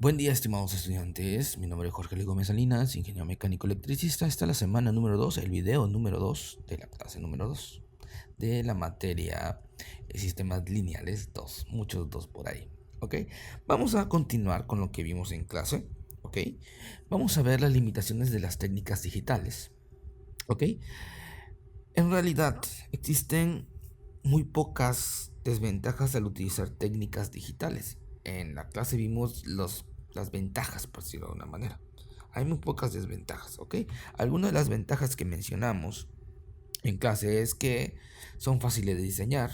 Buen día, estimados estudiantes. Mi nombre es Jorge Luis Gómez Salinas, ingeniero mecánico electricista. Esta es la semana número 2, el video número 2 de la clase número 2 de la materia sistemas lineales 2, muchos 2 por ahí. ¿Ok? Vamos a continuar con lo que vimos en clase. ¿Ok? Vamos a ver las limitaciones de las técnicas digitales. ¿Ok? En realidad, existen muy pocas desventajas al utilizar técnicas digitales. En la clase vimos las ventajas, por decirlo de una manera. Hay muy pocas desventajas, ¿ok? Algunas de las ventajas que mencionamos en clase es que son fáciles de diseñar,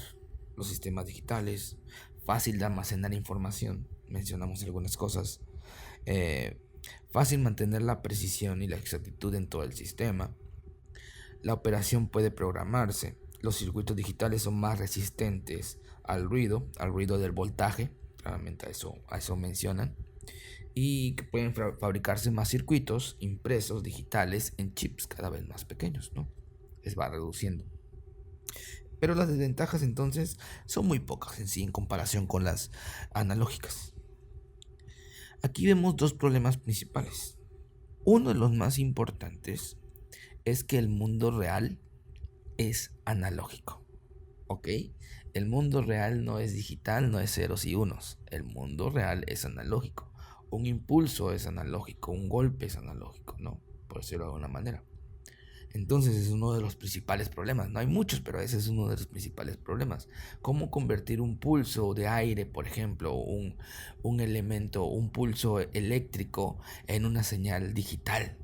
los sistemas digitales, fácil de almacenar información, mencionamos algunas cosas, eh, fácil mantener la precisión y la exactitud en todo el sistema, la operación puede programarse. Los circuitos digitales son más resistentes al ruido del voltaje, claramente a eso mencionan, y que pueden fabricarse más circuitos impresos digitales en chips cada vez más pequeños, ¿no? Les va reduciendo. Pero las desventajas entonces son muy pocas en sí en comparación con las analógicas. Aquí vemos dos problemas principales. Uno de los más importantes es que el mundo real es analógico, ¿ok? El mundo real no es digital, no es ceros y unos. El mundo real es analógico. Un impulso es analógico, un golpe es analógico, ¿no? Por decirlo de alguna manera. Entonces es uno de los principales problemas. No hay muchos, pero ese es uno de los principales problemas. ¿Cómo convertir un pulso de aire, por ejemplo, un elemento, un pulso eléctrico en una señal digital?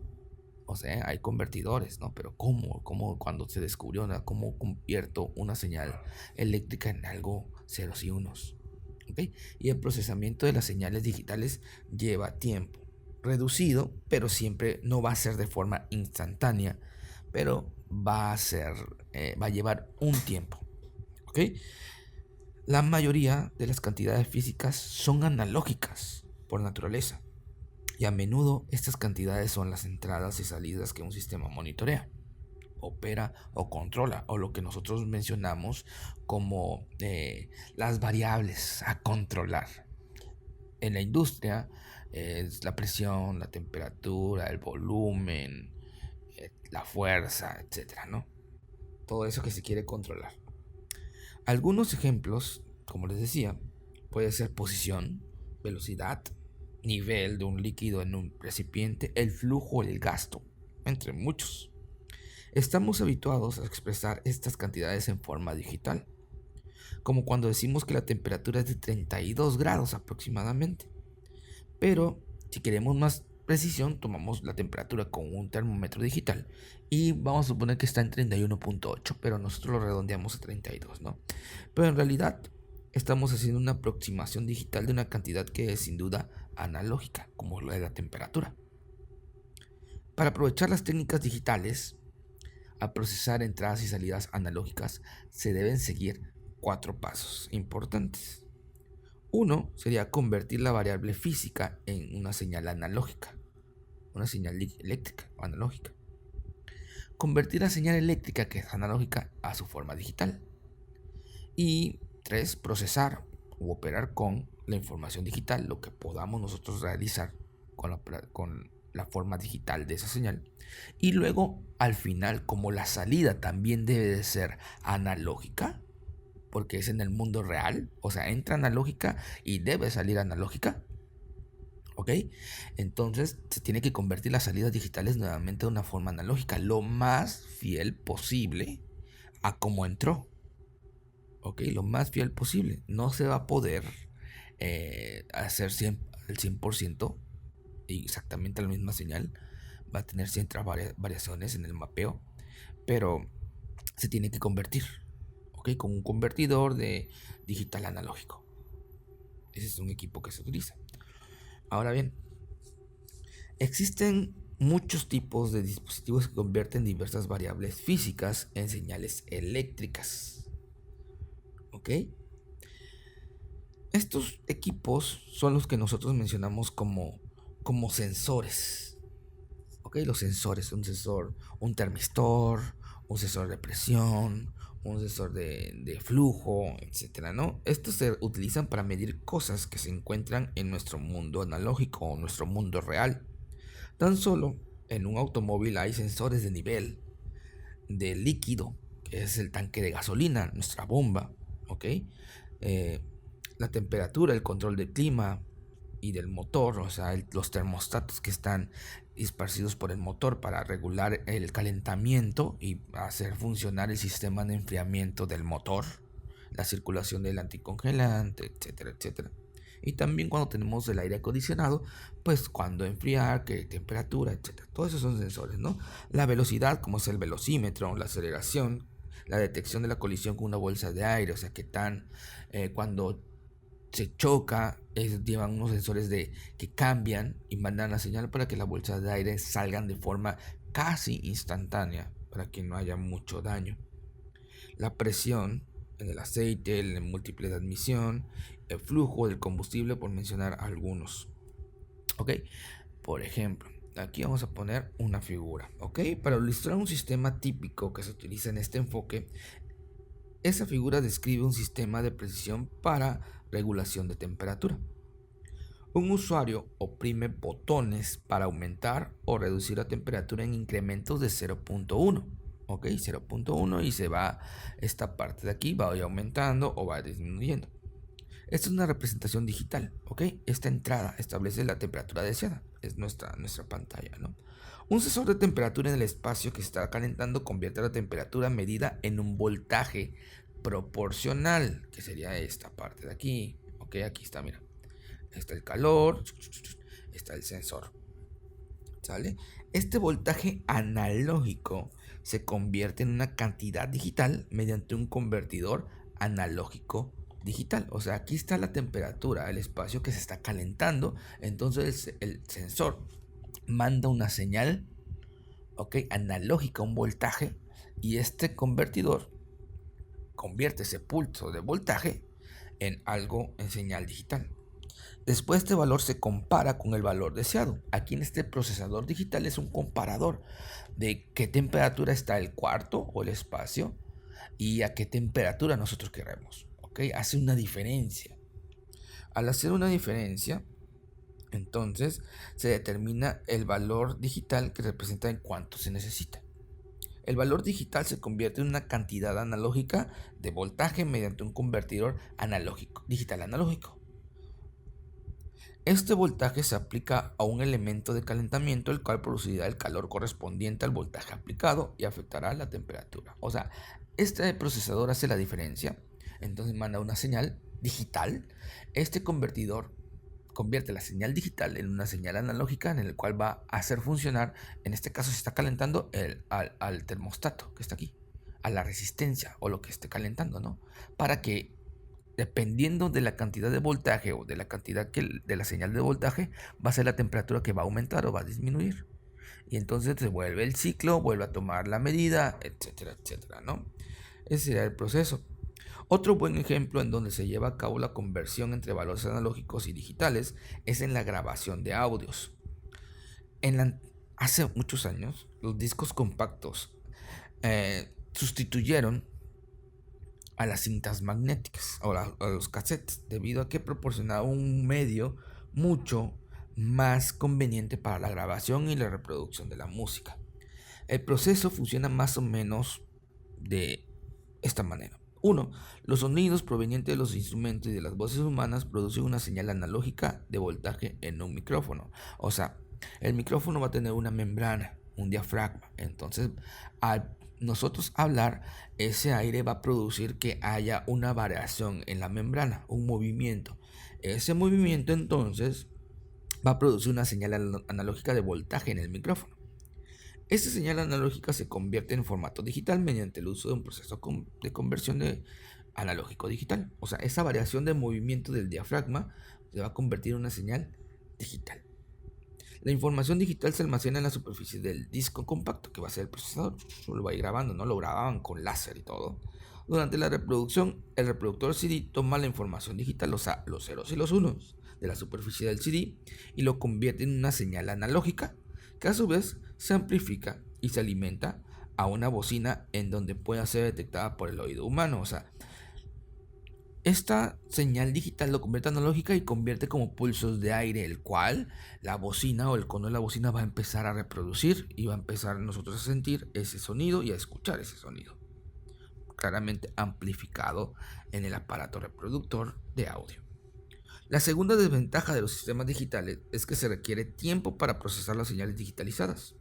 O sea, hay convertidores, ¿no? Pero ¿cómo cuando se descubrió, ¿no? ¿Cómo convierto una señal eléctrica en algo ceros y unos? ¿Ok? Y el procesamiento de las señales digitales lleva tiempo. Reducido, pero siempre no va a ser de forma instantánea, pero va a llevar un tiempo. ¿Ok? La mayoría de las cantidades físicas son analógicas por naturaleza. Y a menudo estas cantidades son las entradas y salidas que un sistema monitorea, opera o controla, o lo que nosotros mencionamos como las variables a controlar. En la industria es la presión, la temperatura, el volumen, la fuerza, etcétera, ¿no? Todo eso que se quiere controlar. Algunos ejemplos, como les decía, puede ser posición, velocidad, nivel de un líquido en un recipiente, el flujo, el gasto, entre muchos. Estamos habituados a expresar estas cantidades en forma digital, como cuando decimos que la temperatura es de 32 grados aproximadamente. Pero si queremos más precisión, tomamos la temperatura con un termómetro digital y vamos a suponer que está en 31.8, pero nosotros lo redondeamos a 32, ¿no? Pero en realidad estamos haciendo una aproximación digital de una cantidad que es sin duda analógica, como la de la temperatura. Para aprovechar las técnicas digitales, a procesar entradas y salidas analógicas, se deben seguir 4 pasos importantes. Uno sería convertir la variable física en una señal analógica, una señal eléctrica o analógica. Convertir la señal eléctrica que es analógica a su forma digital. Y 3, procesar u operar con la información digital, lo que podamos nosotros realizar con la forma digital de esa señal. Y luego, al final, como la salida también debe de ser analógica, porque es en el mundo real, o sea, entra analógica y debe salir analógica, ¿ok? Entonces se tiene que convertir las salidas digitales nuevamente de una forma analógica, lo más fiel posible a cómo entró, ¿ok? Lo más fiel posible. No se va a poder hacer el 100% y exactamente la misma señal. Va a tener ciertas variaciones en el mapeo, pero se tiene que convertir, ¿ok? Con un convertidor de digital a analógico. Ese es un equipo que se utiliza. Ahora bien, existen muchos tipos de dispositivos que convierten diversas variables físicas en señales eléctricas. ¿Ok? Estos equipos son los que nosotros mencionamos como sensores. ¿Ok? Los sensores, un sensor, un termistor, un sensor de presión, un sensor de flujo, etcétera, ¿no? Estos se utilizan para medir cosas que se encuentran en nuestro mundo analógico o nuestro mundo real. Tan solo en un automóvil hay sensores de nivel de líquido, que es el tanque de gasolina, nuestra bomba, ¿ok? Eh, la temperatura, el control del clima y del motor, o sea, los termostatos que están esparcidos por el motor para regular el calentamiento y hacer funcionar el sistema de enfriamiento del motor, la circulación del anticongelante, etcétera, etcétera. Y también cuando tenemos el aire acondicionado, pues cuando enfriar, qué temperatura, etcétera. Todos esos son sensores, ¿no? La velocidad, como es el velocímetro, la aceleración, la detección de la colisión con una bolsa de aire, o sea, que tan cuando se choca, llevan unos sensores que cambian y mandan la señal para que las bolsas de aire salgan de forma casi instantánea para que no haya mucho daño. La presión en el aceite, el múltiple de admisión, el flujo del combustible, por mencionar algunos. ¿Ok? Por ejemplo, aquí vamos a poner una figura. ¿Ok? Para ilustrar un sistema típico que se utiliza en este enfoque, esa figura describe un sistema de precisión para regulación de temperatura. Un usuario oprime botones para aumentar o reducir la temperatura en incrementos de 0.1. Ok, 0.1 y se va esta parte de aquí, va aumentando o va disminuyendo. Esta es una representación digital, ok. Esta entrada establece la temperatura deseada, es nuestra pantalla, ¿no? Un sensor de temperatura en el espacio que se está calentando convierte la temperatura medida en un voltaje proporcional, que sería esta parte de aquí, ok. Aquí está, mira, está el calor, está el sensor, ¿sale? Este voltaje analógico se convierte en una cantidad digital mediante un convertidor analógico digital. O sea, aquí está la temperatura, el espacio que se está calentando. Entonces el sensor manda una señal, ¿ok? Analógica, un voltaje, y este convertidor convierte ese pulso de voltaje en algo en señal digital. Después este valor se compara con el valor deseado. Aquí en este procesador digital es un comparador de qué temperatura está el cuarto o el espacio y a qué temperatura nosotros queremos. ¿Ok? Hace una diferencia. Al hacer una diferencia, entonces se determina el valor digital que representa en cuánto se necesita. El valor digital se convierte en una cantidad analógica de voltaje mediante un convertidor analógico, digital analógico. Este voltaje se aplica a un elemento de calentamiento, el cual producirá el calor correspondiente al voltaje aplicado y afectará la temperatura. O sea, este procesador hace la diferencia, entonces manda una señal digital. Este convertidor convierte la señal digital en una señal analógica en el cual va a hacer funcionar, en este caso se está calentando al termostato que está aquí, a la resistencia o lo que esté calentando, ¿no? Para que dependiendo de la cantidad de voltaje o de la cantidad de la señal de voltaje, va a ser la temperatura que va a aumentar o va a disminuir. Y entonces se vuelve el ciclo, vuelve a tomar la medida, etcétera, etcétera, ¿no? Ese sería el proceso. Otro buen ejemplo en donde se lleva a cabo la conversión entre valores analógicos y digitales es en la grabación de audios. Hace muchos años, los discos compactos sustituyeron a las cintas magnéticas o a los cassettes, debido a que proporcionaba un medio mucho más conveniente para la grabación y la reproducción de la música. El proceso funciona más o menos de esta manera. 1. Los sonidos provenientes de los instrumentos y de las voces humanas producen una señal analógica de voltaje en un micrófono. O sea, el micrófono va a tener una membrana, un diafragma. Entonces, al nosotros hablar, ese aire va a producir que haya una variación en la membrana, un movimiento. Ese movimiento entonces va a producir una señal analógica de voltaje en el micrófono. Esta señal analógica se convierte en formato digital mediante el uso de un proceso de conversión de analógico digital. O sea, esa variación de movimiento del diafragma se va a convertir en una señal digital. La información digital se almacena en la superficie del disco compacto, que va a ser el procesador. Lo va a ir grabando, ¿no? Lo grababan con láser y todo. Durante la reproducción, el reproductor CD toma la información digital, o sea, los ceros y los unos de la superficie del CD, y lo convierte en una señal analógica, que a su vez se amplifica y se alimenta a una bocina en donde pueda ser detectada por el oído humano. O sea, esta señal digital lo convierte en analógica y convierte como pulsos de aire, el cual la bocina o el cono de la bocina va a empezar a reproducir y va a empezar nosotros a sentir ese sonido y a escuchar ese sonido, claramente amplificado en el aparato reproductor de audio. La segunda desventaja de los sistemas digitales es que se requiere tiempo para procesar las señales digitalizadas.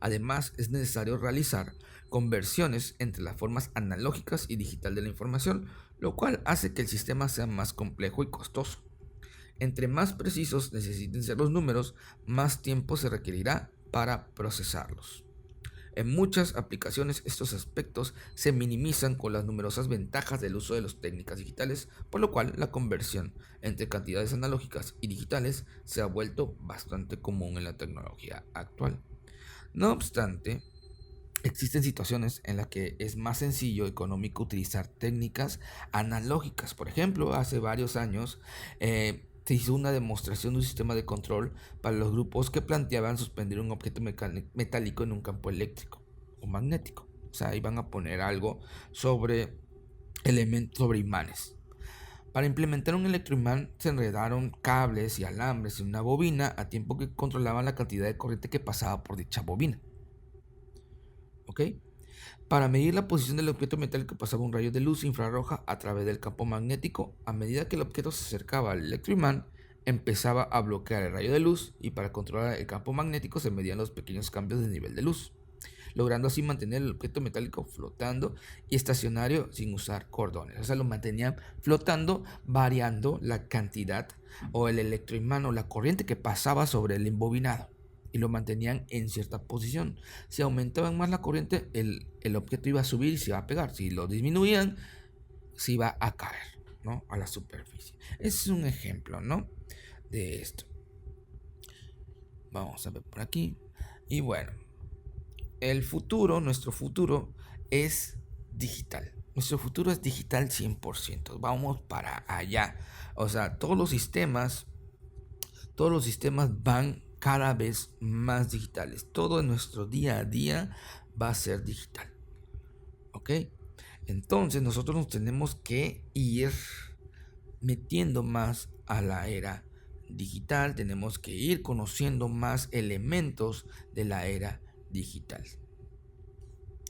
Además, es necesario realizar conversiones entre las formas analógicas y digital de la información, lo cual hace que el sistema sea más complejo y costoso. Entre más precisos necesiten ser los números, más tiempo se requerirá para procesarlos. En muchas aplicaciones estos aspectos se minimizan con las numerosas ventajas del uso de las técnicas digitales, por lo cual la conversión entre cantidades analógicas y digitales se ha vuelto bastante común en la tecnología actual. No obstante, existen situaciones en las que es más sencillo y económico utilizar técnicas analógicas. Por ejemplo, hace varios años se hizo una demostración de un sistema de control para los grupos que planteaban suspender un objeto metálico en un campo eléctrico o magnético. O sea, iban a poner algo sobre elementos, sobre imanes. Para implementar un electroimán se enredaron cables y alambres en una bobina a tiempo que controlaban la cantidad de corriente que pasaba por dicha bobina. ¿Ok? Para medir la posición del objeto metálico pasaba un rayo de luz infrarroja a través del campo magnético. A medida que el objeto se acercaba al electroimán, empezaba a bloquear el rayo de luz y para controlar el campo magnético se medían los pequeños cambios de nivel de luz, logrando así mantener el objeto metálico flotando y estacionario sin usar cordones. O sea, lo mantenían flotando, variando la cantidad o el electroimán o la corriente que pasaba sobre el embobinado y lo mantenían en cierta posición. Si aumentaban más la corriente, el objeto iba a subir y se iba a pegar. Si lo disminuían, se iba a caer, ¿no? A la superficie. Ese es un ejemplo, ¿no? De esto. Vamos a ver por aquí. Y bueno, el futuro, nuestro futuro es digital. Nuestro futuro es digital 100%. Vamos para allá. O sea, todos los sistemas van cada vez más digitales. Todo en nuestro día a día va a ser digital. ¿Ok? Entonces nosotros nos tenemos que ir metiendo más a la era digital. Tenemos que ir conociendo más elementos de la era digital.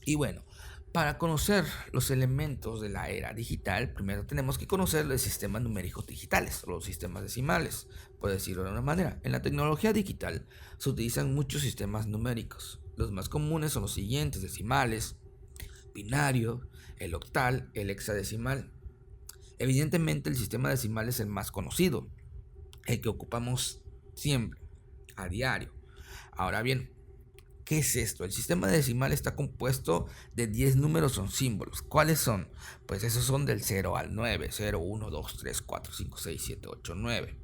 Y bueno, para conocer los elementos de la era digital, primero tenemos que conocer los sistemas numéricos digitales o los sistemas decimales, por decirlo de una manera. En la tecnología digital se utilizan muchos sistemas numéricos. Los más comunes son los siguientes: decimales, binario, el octal, el hexadecimal. Evidentemente el sistema decimal es el más conocido, el que ocupamos siempre, a diario. Ahora bien, ¿qué es esto? El sistema decimal está compuesto de 10 números o símbolos. ¿Cuáles son? Pues esos son del 0 al 9, 0, 1, 2, 3, 4, 5, 6, 7, 8, 9.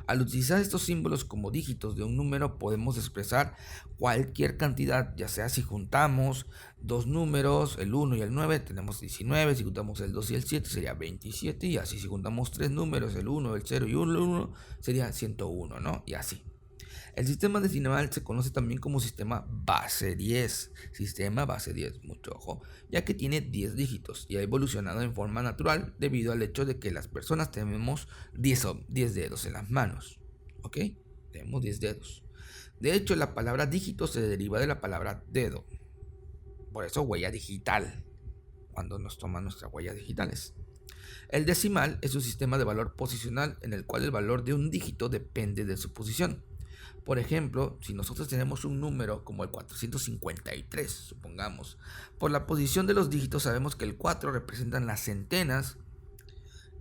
Al utilizar estos símbolos como dígitos de un número podemos expresar cualquier cantidad, ya sea si juntamos dos números, el 1 y el 9, tenemos 19, si juntamos el 2 y el 7 sería 27, y así si juntamos tres números, el 1, el 0 y el 1, sería 101, ¿no? Y así. El sistema decimal se conoce también como sistema base 10. Sistema base 10, mucho ojo, ya que tiene 10 dígitos y ha evolucionado en forma natural debido al hecho de que las personas tenemos 10 dedos en las manos. ¿Ok? Tenemos 10 dedos. De hecho, la palabra dígito se deriva de la palabra dedo. Por eso huella digital, cuando nos toman nuestras huellas digitales. El decimal es un sistema de valor posicional en el cual el valor de un dígito depende de su posición. Por ejemplo, si nosotros tenemos un número como el 453, supongamos, por la posición de los dígitos sabemos que el 4 representa las centenas,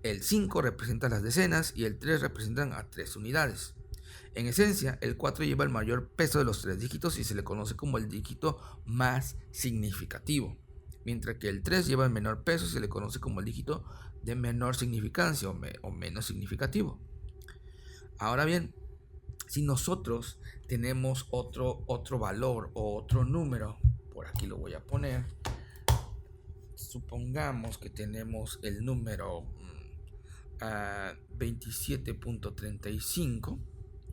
el 5 representa las decenas y el 3 representan a 3 unidades. En esencia, el 4 lleva el mayor peso de los tres dígitos y se le conoce como el dígito más significativo, mientras que el 3 lleva el menor peso y se le conoce como el dígito de menor significancia o menos significativo. Ahora bien, si nosotros tenemos otro valor o otro número, por aquí lo voy a poner, supongamos que tenemos el número 27.35,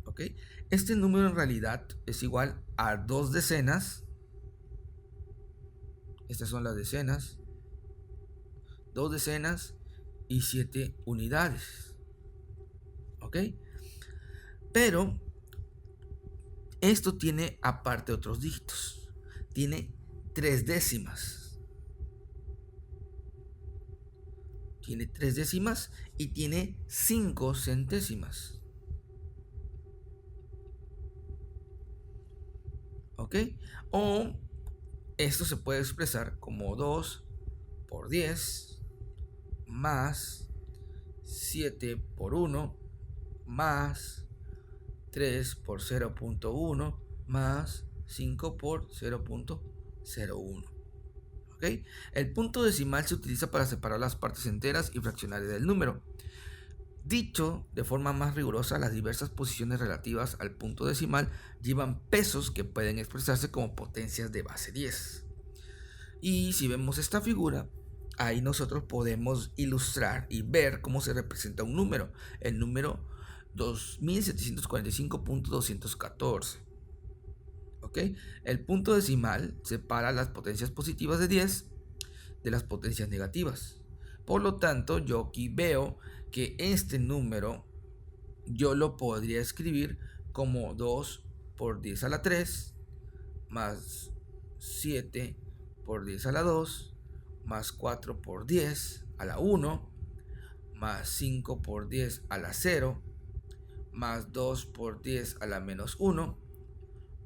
¿ok? Este número en realidad es igual a 2 decenas Estas son las decenas, 2 decenas y 7 unidades. ¿Ok? Pero esto tiene aparte otros dígitos. Tiene 3 décimas. Tiene 3 décimas y tiene 5 centésimas. ¿Ok? O esto se puede expresar como 2 por 10 más 7 por 1 más 3 por 0.1 más 5 por 0.01. ¿Ok? El punto decimal se utiliza para separar las partes enteras y fraccionarias del número. Dicho de forma más rigurosa, las diversas posiciones relativas al punto decimal llevan pesos que pueden expresarse como potencias de base 10. Y si vemos esta figura, ahí nosotros podemos ilustrar y ver cómo se representa un número, el número 2745.214. ¿Ok? El punto decimal separa las potencias positivas de 10 de las potencias negativas. Por lo tanto, yo aquí veo que este número yo lo podría escribir como 2 por 10 a la 3 más 7 por 10 a la 2 más 4 por 10 a la 1 más 5 por 10 a la 0 más 2 por 10 a la menos 1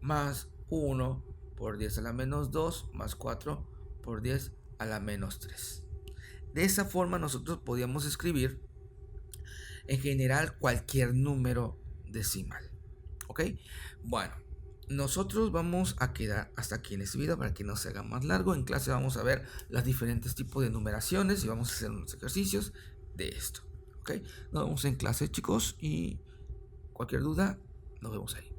más 1 por 10 a la menos 2 más 4 por 10 a la menos 3. De esa forma nosotros podíamos escribir en general cualquier número decimal. ¿Ok? Bueno, nosotros vamos a quedar hasta aquí en este video para que no se haga más largo. En clase vamos a ver los diferentes tipos de numeraciones y vamos a hacer unos ejercicios de esto. ¿Ok? Nos vemos en clase, chicos, y cualquier duda, nos vemos ahí.